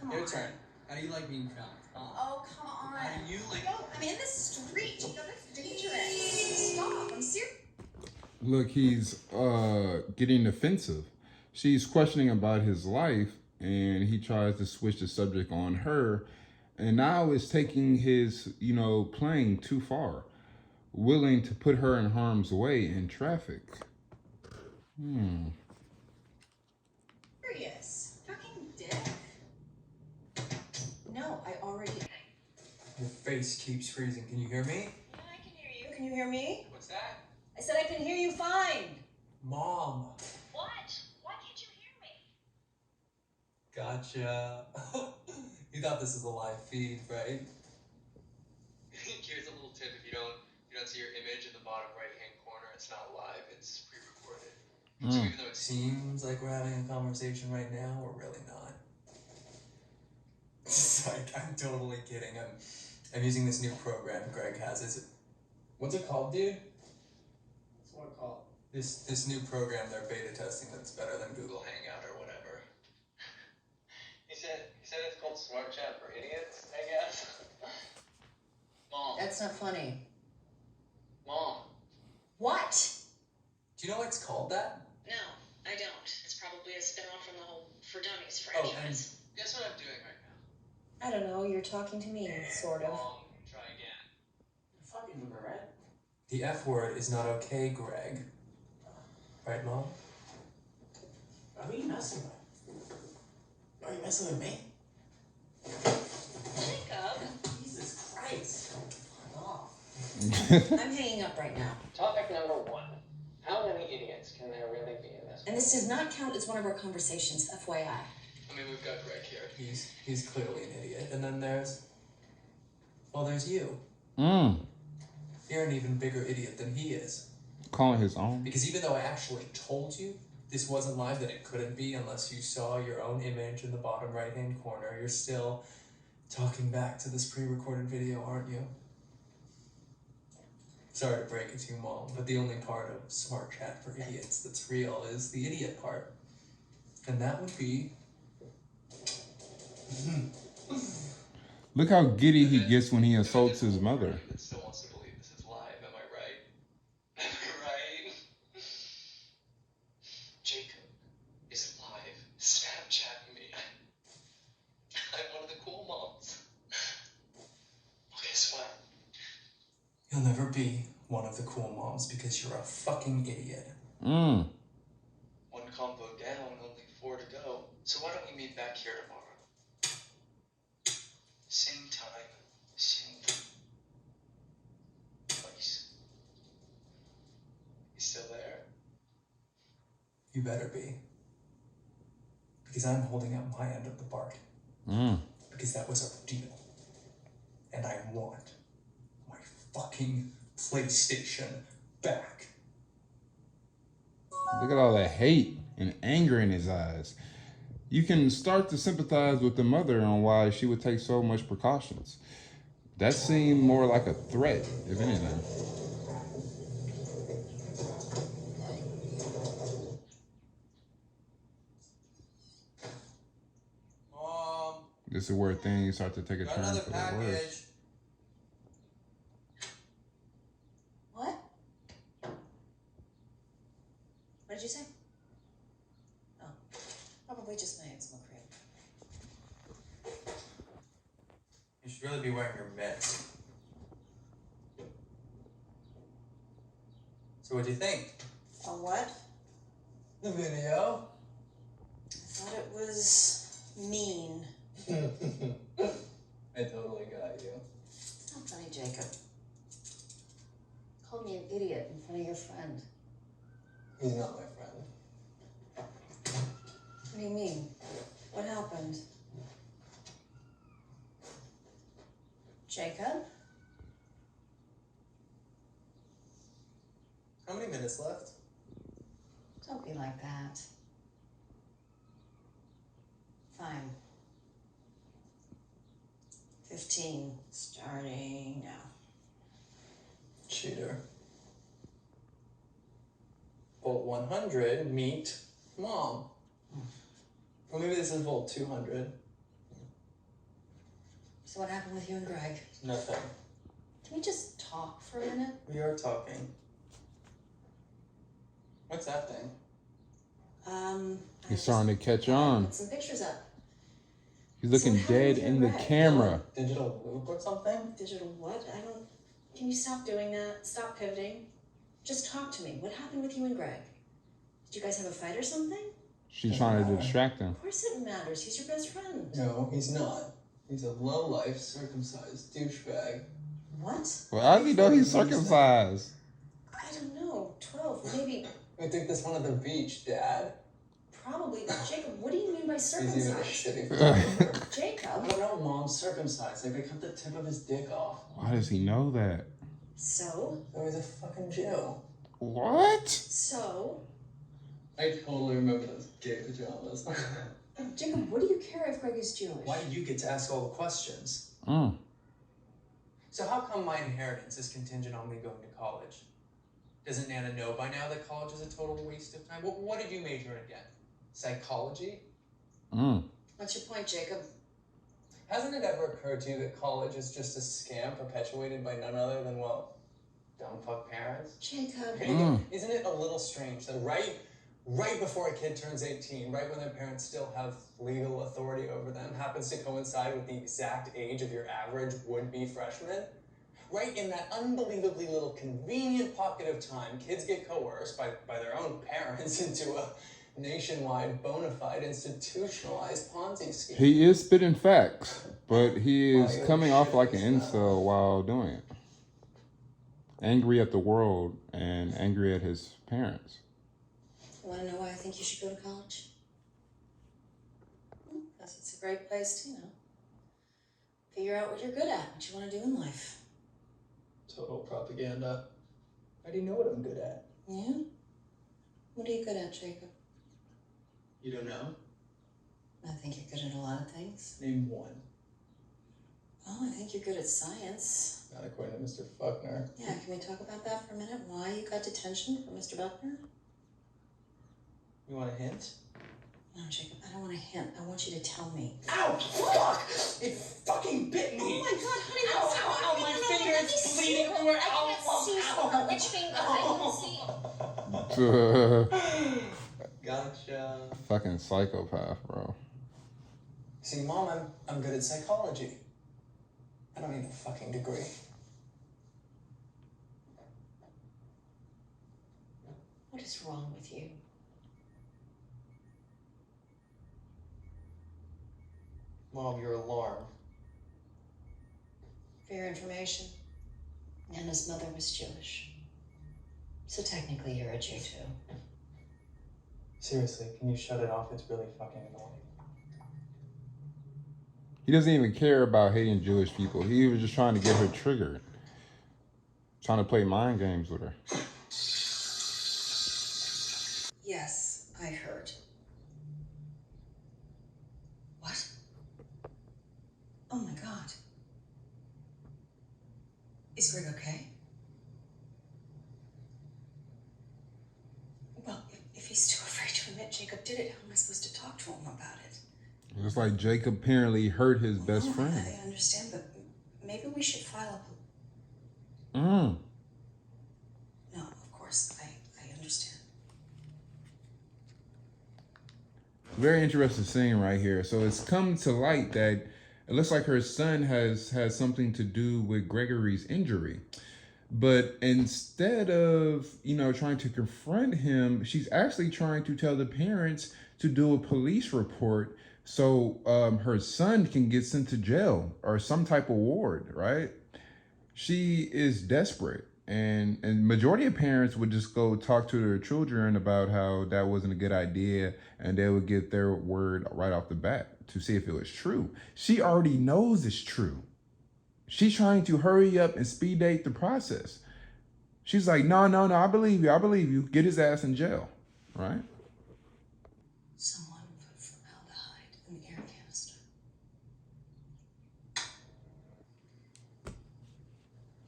Come Your on. turn. How do you like being found? Huh? Oh, come on. How do you like? No, I'm in the street. Jacob, that's dangerous. Stop. I'm serious. Look, he's getting defensive. She's questioning about his life, and he tries to switch the subject on her, and now is taking his, playing too far, willing to put her in harm's way in traffic. Serious. Fucking dick. No, I already... Your face keeps freezing. Can you hear me? Yeah, I can hear you. Can you hear me? What's that? I said I can hear you fine. Mom. What? Why can't you hear me? Gotcha. You thought this was a live feed, right? Here's a little tip: if you don't see your image in the bottom right-hand corner, it's not live. It's pre-recorded. So even though it seems like we're having a conversation right now, we're really not. I'm totally kidding. I'm using this new program Greg has. What's it called, dude? What's it called? This new program they're beta testing that's better than Google Hangout or whatever. He said it's called Smart Chat for Idiots, I guess. Mom. That's not funny. Mom. What? Do you know why it's called that? No, I don't. It's probably a spin-off from the whole For Dummies Oh, franchise. Guess what I'm doing right now? I don't know, you're talking to me, sort of. Mom, try again. Fucking with her, right? The F word is not okay, Greg. Right, Mom? Who are you messing with? Are you messing with me? Jacob! Jesus Christ. Fuck off. I'm hanging up right now. Topic number 1. How many idiots can there really be in this? And this does not count as one of our conversations, FYI. I mean, we've got Greg here. He's clearly an idiot. And then there's you. You're an even bigger idiot than he is. Calling his own. Because even though I actually told you this wasn't live, that it couldn't be unless you saw your own image in the bottom right-hand corner, you're still talking back to this pre-recorded video, aren't you? Sorry to break it to you, Mom, but the only part of Smart Chat for Idiots that's real is the idiot part. And that would be... Look how giddy he gets when he assaults his mother. That still wants to believe this is live, am I right? Am I right? Jacob is live Snapchatting me. I'm one of the cool moms. Well, guess what? You'll never be one of the cool moms because you're a fucking idiot. One combo down, only 4 to go. So why don't we meet back here tomorrow? Same time, same place. You still there? You better be. Because I'm holding out my end of the bargain. Because that was our deal. And I want my fucking PlayStation back. Look at all that hate and anger in his eyes. You can start to sympathize with the mother on why she would take so much precautions. That seemed more like a threat, if anything. Mom. This is where things start to take a turn for the worse. What? What did you say? Oh, probably just my eczema cream. You should really be wearing your meds. So what do you think? A what? The video? I thought it was mean. I totally got you. It's not funny, Jacob. You called me an idiot in front of your friend. He's not my friend. What do you mean? What happened? Jacob? How many minutes left? Don't be like that. Fine. 15. Starting now. Cheater. Volt 100, meet Mom. Or maybe this is Volt 200. So what happened with you and Greg? Nothing. Can we just talk for a minute? We are talking. What's that thing? He's starting to catch on. Put some pictures up. He's looking So dead in the camera. Digital loop or something? Digital what? I don't... Can you stop doing that? Stop pivoting? Just talk to me. What happened with you and Greg? Did you guys have a fight or something? She's trying to distract him. Of course it matters. He's your best friend. No, he's not. He's a low-life, circumcised douchebag. What? Well, how do you know he's circumcised? I don't know. 12, maybe. We took this one at the beach, Dad. Probably. Jacob, what do you mean by He's even a circumcised? shitty photographer. I Jacob? don't know, Mom. Circumcised. Like, they cut the tip of his dick off. Why does he know that? So? So he's a fucking Jew. What? So? I totally remember those gay pajamas. Jacob, what do you care if Greg is Jewish? Why do you get to ask all the questions? Mm. So how come my inheritance is contingent on me going to college? Doesn't Nana know by now that college is a total waste of time? What did you major in again? Psychology? Mm. What's your point, Jacob? Hasn't it ever occurred to you that college is just a scam perpetuated by none other than, well, dumb fuck parents? Jacob. Isn't it a little strange that right before a kid turns 18, right when their parents still have legal authority over them, happens to coincide with the exact age of your average would-be freshman? Right in that unbelievably little convenient pocket of time, kids get coerced by their own parents into a nationwide, bona fide, institutionalized Ponzi scheme. He is spitting facts, but he is coming off like an incel while doing it. Angry at the world and angry at his parents. You want to know why I think you should go to college? Because it's a great place to, figure out what you're good at, what you want to do in life. Total propaganda. I already know what I'm good at. Yeah? What are you good at, Jacob? You don't know? I think you're good at a lot of things. Name one. Well, I think you're good at science. Not according to Mr. Fuckner. Yeah, can we talk about that for a minute? Why you got detention from Mr. Buckner? You want a hint? No, Jacob, I don't want a hint. I want you to tell me. Ow! Fuck! It fucking bit me! Oh my God, honey, Ow, ow, ow, my finger is bleeding everywhere. Ow, ow, Which finger? I can see. Gotcha. Fucking psychopath, bro. See, Mom, I'm good at psychology. I don't need a fucking degree. What is wrong with you? Mom, your alarm. For your information, Nana's mother was Jewish. So technically you're a Jew too. Seriously, can you shut it off? It's really fucking annoying. He doesn't even care about hating Jewish people. He was just trying to get her triggered. Trying to play mind games with her. Yes, I heard. What? Oh my God. Is Greg okay? Well, if he's too afraid to admit Jacob did it, how am I supposed to talk to him about it? It's like Jacob apparently hurt his best friend. I understand, but maybe we should file a... Mm. No, of course, I understand. Very interesting scene right here. So it's come to light that it looks like her son has something to do with Gregory's injury. But instead of, trying to confront him, she's actually trying to tell the parents to do a police report so her son can get sent to jail or some type of ward, right? She is desperate. And majority of parents would just go talk to their children about how that wasn't a good idea, and they would get their word right off the bat to see if it was true. She already knows it's true. She's trying to hurry up and speed date the process. She's like, no, I believe you. Get his ass in jail, right? Someone put formaldehyde in the air canister.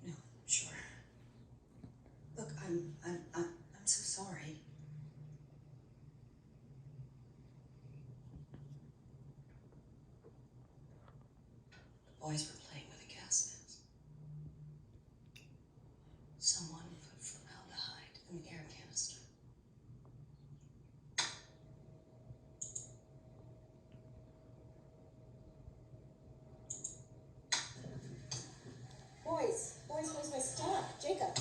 No, sure. Look, I'm so sorry. The boys were playing with a gas mask. Someone put formaldehyde in the air canister. Boys, where's my stuff? Jacob.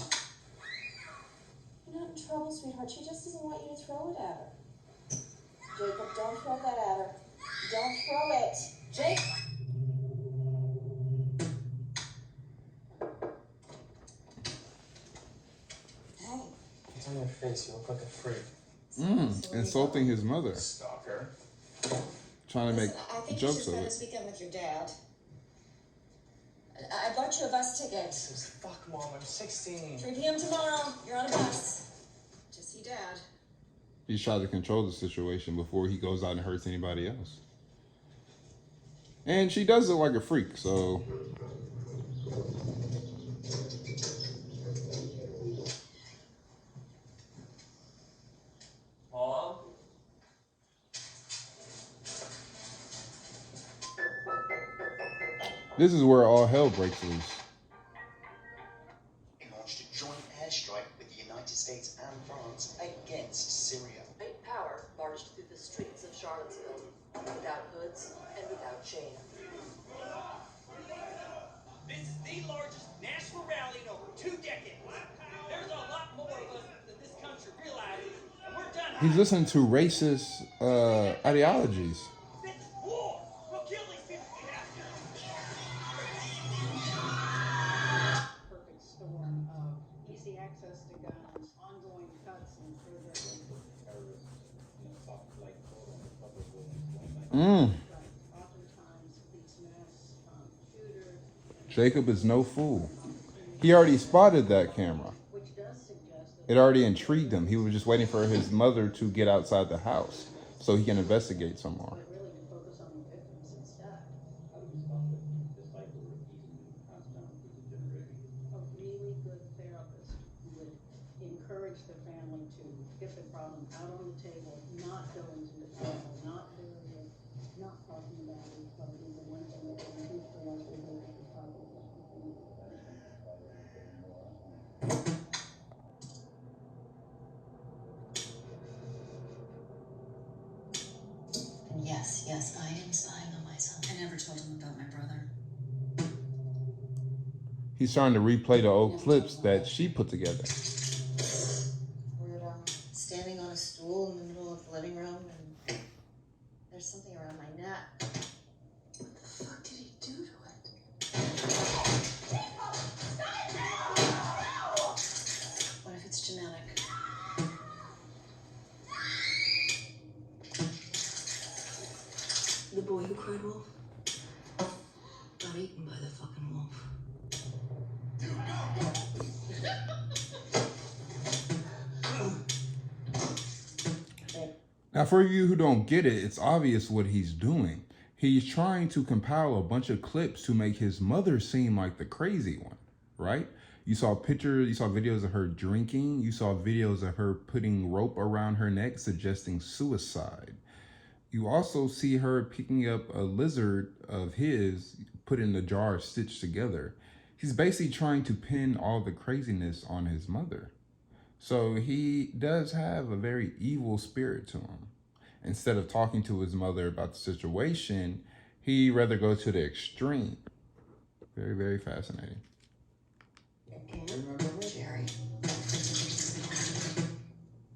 You're not in trouble, sweetheart. She just doesn't want you to throw it at her. Jacob, don't throw that at her. Don't throw it. Jake. Hey. It's on your face. You look like a freak. Insulting his mother. Stalker. Trying to make I think you jokes should of spend it. this weekend with your dad. I bought you a bus ticket. Fuck, Mom. I'm 16. 3 p.m. tomorrow. You're on a bus. To see Dad. He's trying to control the situation before he goes out and hurts anybody else. And she does look like a freak, so... Mom? This is where all hell breaks loose. He launched a joint airstrike with the United States and France against Syria. White power marched through the streets of Charlottesville without hoods and without chains. This is the largest national rally in over 2 decades. There's a lot more of us than this country realizes, and we're done. He's listening to racist ideologies. This is war. We'll kill these people if we have to. Perfect storm of easy access to guns, ongoing cuts and further terrorists, soft like on the public buildings. Oftentimes these mass shooters. Jacob is no fool. He already spotted that camera. It already intrigued him. He was just waiting for his mother to get outside the house so he can investigate some more. A really good therapist who would encourage the family to get the problem out on the table, not go into the table, not bury it, not talking about it, but the one thing that can reduce the likelihood of the problem. Yes, I am spying on myself. I never told him about my brother. He's trying to replay the old clips that she put together. We're standing on a stool in the middle of the living room, and there's something around my neck. What the fuck did he do to it? What if it's genetic? The boy who cried wolf got eaten by the fucking wolf. Now, for you who don't get it, it's obvious what he's doing. He's trying to compile a bunch of clips to make his mother seem like the crazy one, right? You saw pictures, you saw videos of her drinking, you saw videos of her putting rope around her neck, suggesting suicide. You also see her picking up a lizard of his, put in a jar, stitched together. He's basically trying to pin all the craziness on his mother. So he does have a very evil spirit to him. Instead of talking to his mother about the situation, he'd rather go to the extreme. Very, very fascinating. Jerry.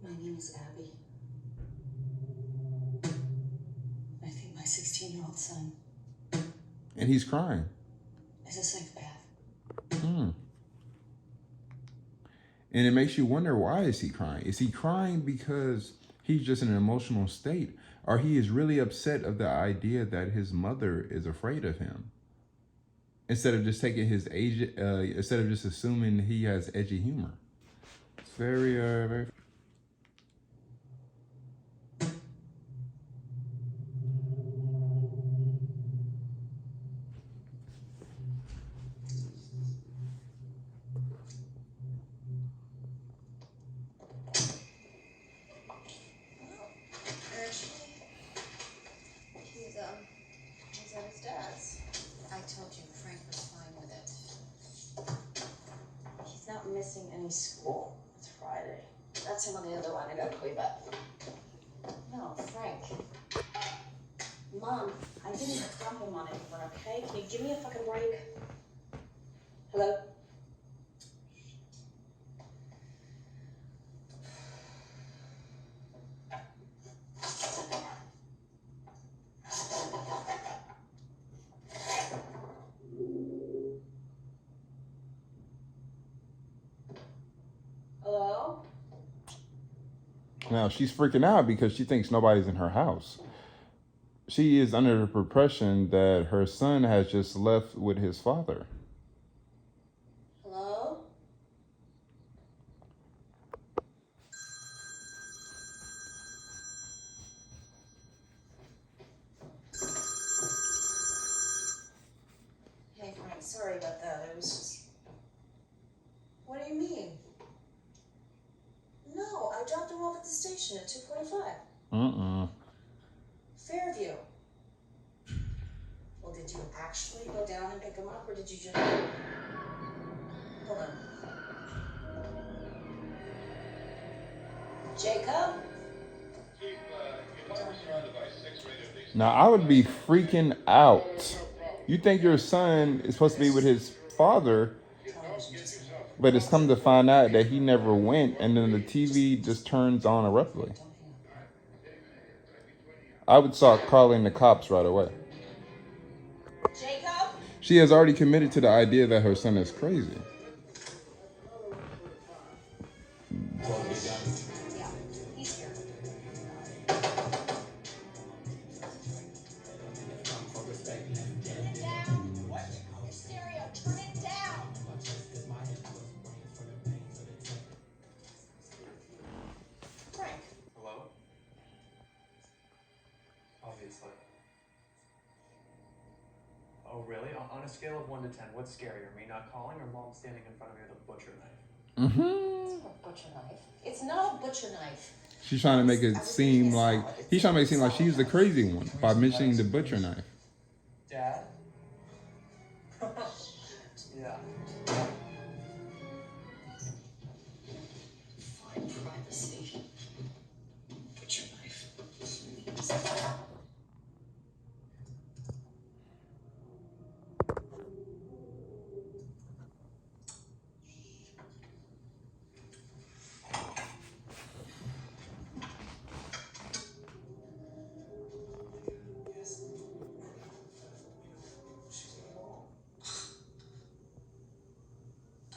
My name is Abby. I think my 16-year-old son And he's crying. is a psychopath. And it makes you wonder, why is he crying? Is he crying because he's just in an emotional state? Or he is really upset of the idea that his mother is afraid of him? Instead of just taking his age, instead of just assuming he has edgy humor. It's very, very... He's at his dad's. I told you Frank was fine with it. He's not missing any school. It's Friday. That's him on the other line. I gotta call you back. No, Frank. Mom, I didn't drop him on anyone, okay? Can you give me a fucking break? Hello? Hello? Now, she's freaking out because she thinks nobody's in her house. She is under the impression that her son has just left with his father. Hello? sorry about that. It was just... What do you mean? No, I dropped him off at the station at 2:45. Fairview. Well, did you actually go down and pick him up, or did you just... Hold on. Jacob? Now, I would be freaking out. You think your son is supposed to be with his father, but it's come to find out that he never went, and then the TV just turns on abruptly. I would start calling the cops right away. Jacob? She has already committed to the idea that her son is crazy. Yeah, he's here. Turn it down. What? Your stereo, turn it down. Frank. Hello? Obviously. Oh, really? On a scale of 1 to 10, what's scarier? Me not calling or mom standing in front of me with a butcher knife? It's not a butcher knife. It's not a butcher knife. She's trying to make it seem like... He's trying to make it seem like she's the crazy one by mentioning the butcher knife. Dad? Yeah. Find privacy. Butcher knife.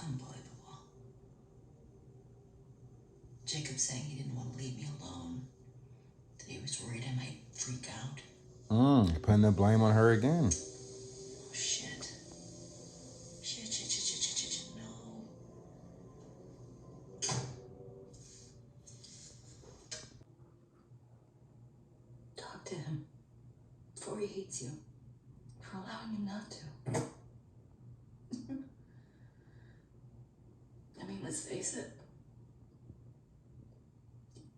Unbelievable. Jacob saying he didn't want to leave me alone. That he was worried I might freak out. Putting the blame on her again. Shit. Shit. No. Talk to him. Before he hates you. For allowing him not to. I mean, let's face it.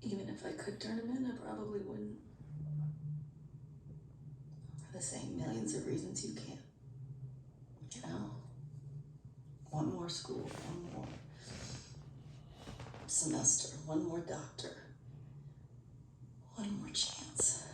Even if I could turn him in, I probably wouldn't. For the same millions of reasons you can't. You know? One more school, one more semester, one more doctor. One more chance.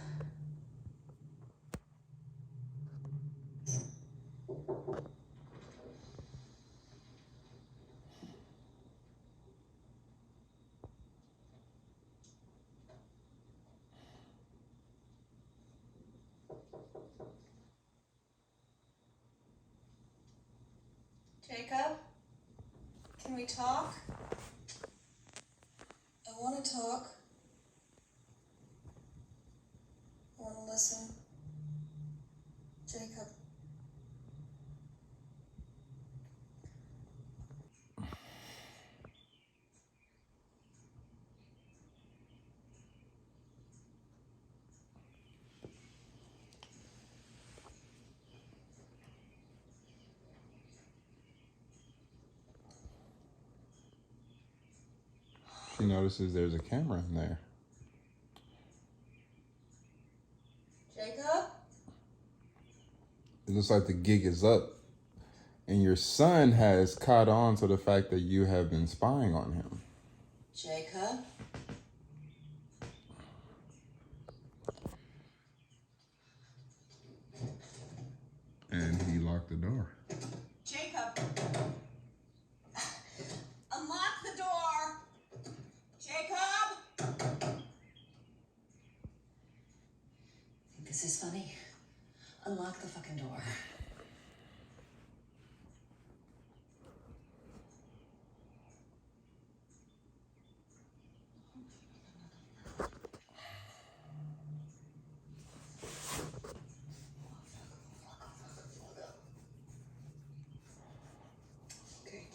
Jacob? Can we talk? I want to talk. I want to listen. Jacob. She notices there's a camera in there. Jacob? It looks like the gig is up. And your son has caught on to the fact that you have been spying on him. Jacob? And he locked the door. Jacob! Unlock the door! Jacob! Think this is funny? Unlock the fucking door. Okay.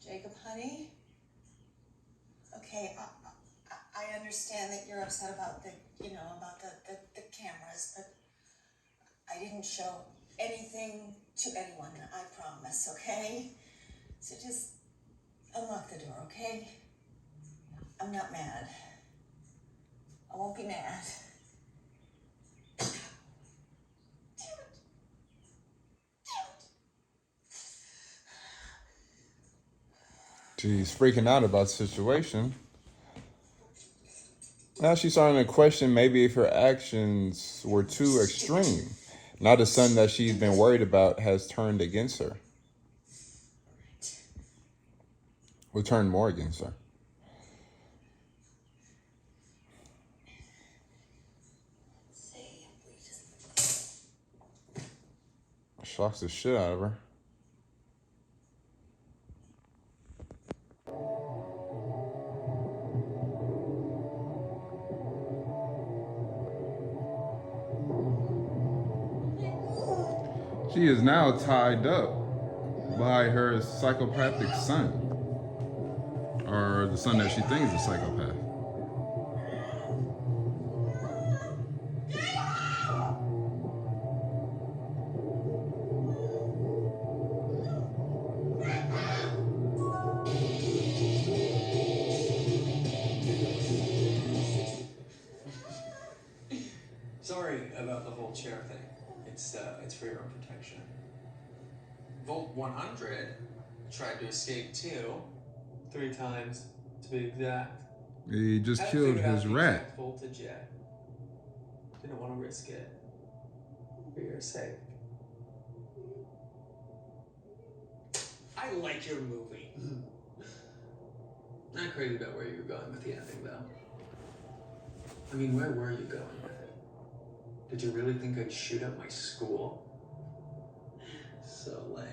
Jacob, honey? Okay, I understand that you're upset about the cameras, but I didn't show anything to anyone, I promise, okay? So just unlock the door, okay? I'm not mad. I won't be mad. She's freaking out about the situation. Now she's starting to question maybe if her actions were too extreme. Now the son that she's been worried about has turned against her. Will turn more against her. Shocks the shit out of her. She is now tied up by her psychopathic son. Or the son that she thinks is a psychopath. Sorry about the whole chair thing. It's for your own protection. Volt 100 tried to escape too. 3 times, to be exact. He just Haven't killed figured out his the rat. exact voltage yet. Didn't want to risk it. For your sake. I like your movie. Not crazy about where you were going with the ending, though. I mean, where were you going with it? Did you really think I'd shoot up my school? So lame.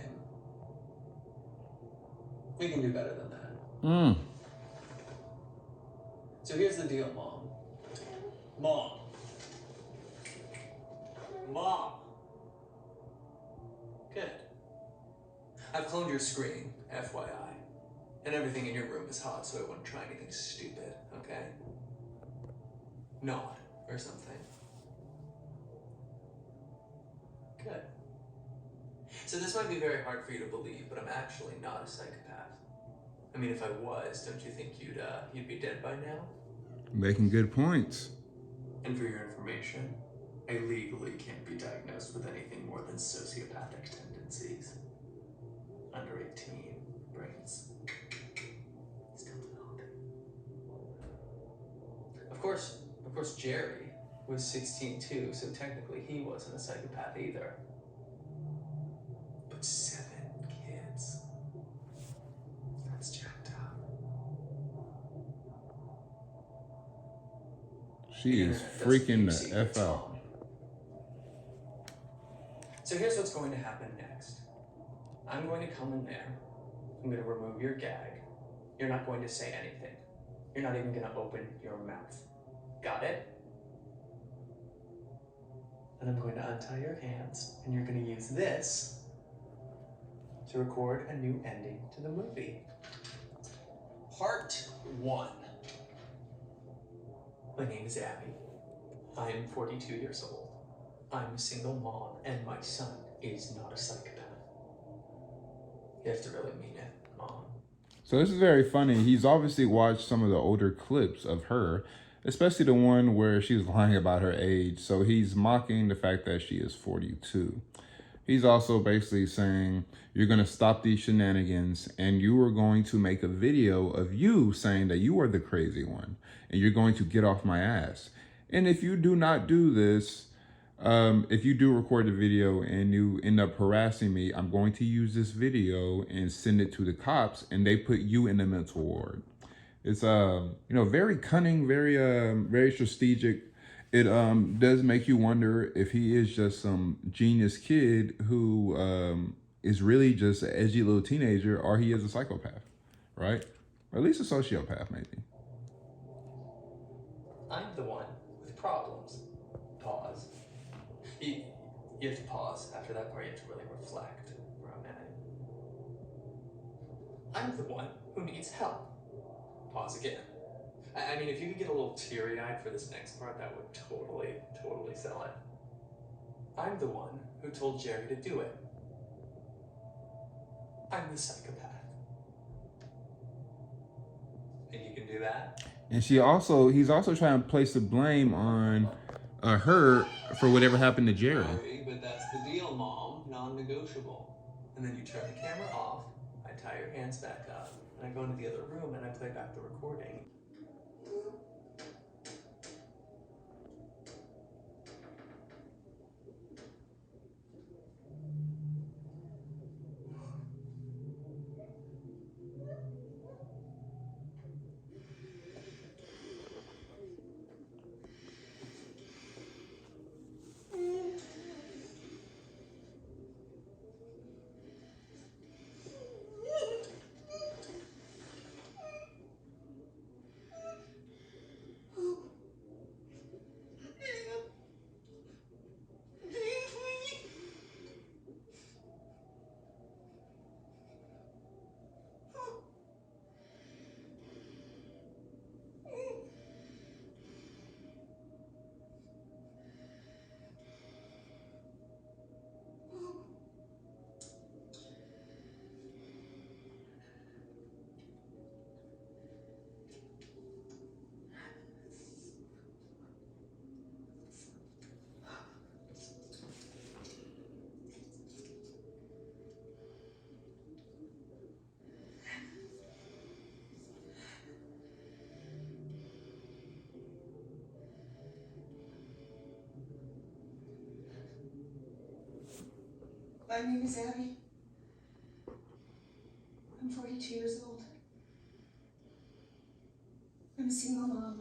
We can do better than that. So here's the deal, Mom. Mom! Good. I've cloned your screen, FYI. And everything in your room is hot, so I wouldn't try anything stupid, okay? Nod or something. Good. So this might be very hard for you to believe, but I'm actually not a psychopath. I mean, if I was, don't you think you'd be dead by now? Making good points. And for your information, I legally can't be diagnosed with anything more than sociopathic tendencies. Under 18, brains still developing. Of course, Jerry was 16 too, so technically he wasn't a psychopath either. But 7 kids. That's jacked up. She is freaking the F out. So here's what's going to happen next. I'm going to come in there. I'm going to remove your gag. You're not going to say anything. You're not even going to open your mouth. Got it? Then I'm going to untie your hands, and you're going to use this to record a new ending to the movie. Part 1. My name is Abby. I am 42 years old. I'm a single mom, and my son is not a psychopath. You have to really mean it, Mom. So this is very funny. He's obviously watched some of the older clips of her, especially the one where she was lying about her age. So he's mocking the fact that she is 42. He's also basically saying, you're going to stop these shenanigans and you are going to make a video of you saying that you are the crazy one and you're going to get off my ass. And if you do not do this, if you do record the video and you end up harassing me, I'm going to use this video and send it to the cops and they put you in the mental ward. It's, very cunning, very strategic. It does make you wonder if he is just some genius kid who is really just an edgy little teenager, or he is a psychopath, right? Or at least a sociopath, maybe. I'm the one with problems. Pause. You have to pause. After that part, you have to really reflect for a minute. I'm the one who needs help. Pause again. I mean, if you could get a little teary-eyed for this next part, that would totally sell it. I'm the one who told Jerry to do it. I'm the psychopath. Think you can do that? And he's also trying to place the blame on her for whatever happened to Jerry. Sorry, but that's the deal, Mom. Non-negotiable. And then you turn the camera off, I tie your hands back up, and I go into the other room and I play back the recording. My name is Abby. I'm 42 years old. I'm a single mom.